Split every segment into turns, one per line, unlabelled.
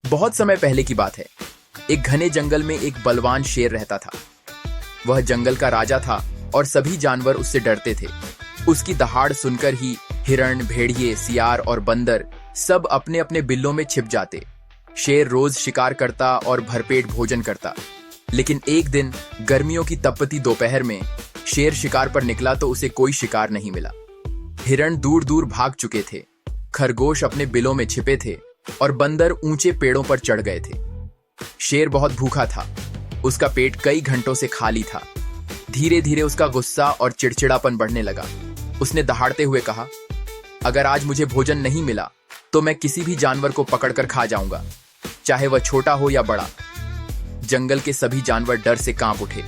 बहुत समय पहले की बात है। एक घने जंगल में एक बलवान शेर रहता था। वह जंगल का राजा था और सभी जानवर उससे डरते थे। उसकी दहाड़ सुनकर ही हिरण, भेड़िए, सियार और बंदर सब अपने अपने बिल्लों में छिप जाते। शेर रोज शिकार करता और भरपेट भोजन करता। लेकिन एक दिन गर्मियों की तपती दोपहर में शेर शिकार पर निकला तो उसे कोई शिकार नहीं मिला। हिरण दूर दूर भाग चुके थे, खरगोश अपने बिलों में छिपे थे और बंदर ऊंचे पेड़ों पर चढ़ गए थे। शेर बहुत भूखा था। उसका पेट कई घंटों से खाली था। धीरे धीरे उसका गुस्सा और चिड़चिड़ापन बढ़ने लगा। उसने दहाड़ते हुए कहा, अगर आज मुझे भोजन नहीं मिला तो मैं किसी भी जानवर को पकड़कर खा जाऊंगा, चाहे वह छोटा हो या बड़ा। जंगल के सभी जानवर डर से कांप उठे।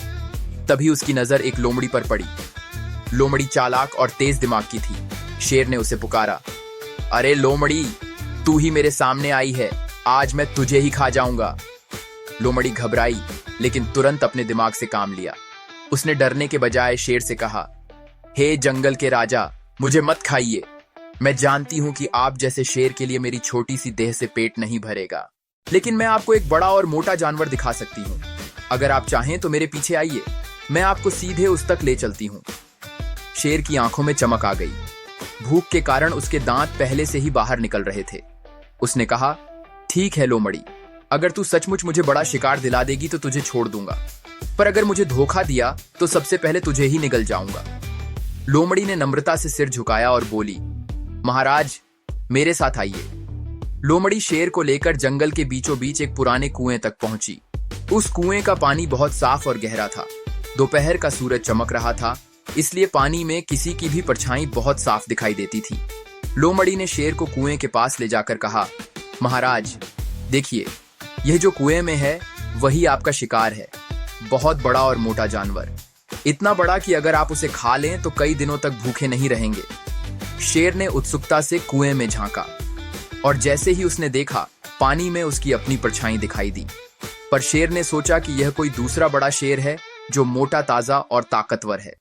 तभी उसकी नजर एक लोमड़ी पर पड़ी। लोमड़ी चालाक और तेज दिमाग की थी। शेर ने उसे पुकारा, अरे लोमड़ी, तू ही मेरे सामने आई है, आज मैं तुझे ही खा जाऊंगा। लोमड़ी घबराई लेकिन तुरंत अपने दिमाग से काम लिया। उसने डरने के बजाय शेर से कहा, हे जंगल के राजा, मुझे मत खाइए। मैं जानती हूं कि आप जैसे शेर के लिए मेरी छोटी सी देह से पेट नहीं भरेगा, लेकिन मैं आपको एक बड़ा और मोटा जानवर दिखा सकती हूँ। अगर आप चाहें तो मेरे पीछे आइए, मैं आपको सीधे उस तक ले चलती हूँ। शेर की आंखों में चमक आ गई। भूख के कारण उसके दांत पहले से ही बाहर निकल रहे थे। उसने कहा, ठीक है लोमड़ी, अगर तू सचमुच मुझे बड़ा शिकार दिला देगी तो तुझे छोड़ दूंगा, पर अगर मुझे धोखा दिया तो सबसे पहले तुझे ही निगल जाऊंगा। लोमड़ी ने नम्रता से सिर झुकाया और बोली, महाराज, मेरे साथ आइए। लोमड़ी शेर को लेकर जंगल के बीचों बीच एक पुराने कुएं तक पहुंची। उस कुएं का पानी बहुत साफ और गहरा था। दोपहर का सूरज चमक रहा था, इसलिए पानी में किसी की भी परछाई बहुत साफ दिखाई देती थी। लोमड़ी ने शेर को कुएं के पास ले जाकर कहा, महाराज देखिए, यह जो कुएं में है वही आपका शिकार है। बहुत बड़ा और मोटा जानवर, इतना बड़ा कि अगर आप उसे खा लें तो कई दिनों तक भूखे नहीं रहेंगे। शेर ने उत्सुकता से कुएं में झांका और जैसे ही उसने देखा, पानी में उसकी अपनी परछाई दिखाई दी। पर शेर ने सोचा कि यह कोई दूसरा बड़ा शेर है जो मोटा, ताजा और ताकतवर है।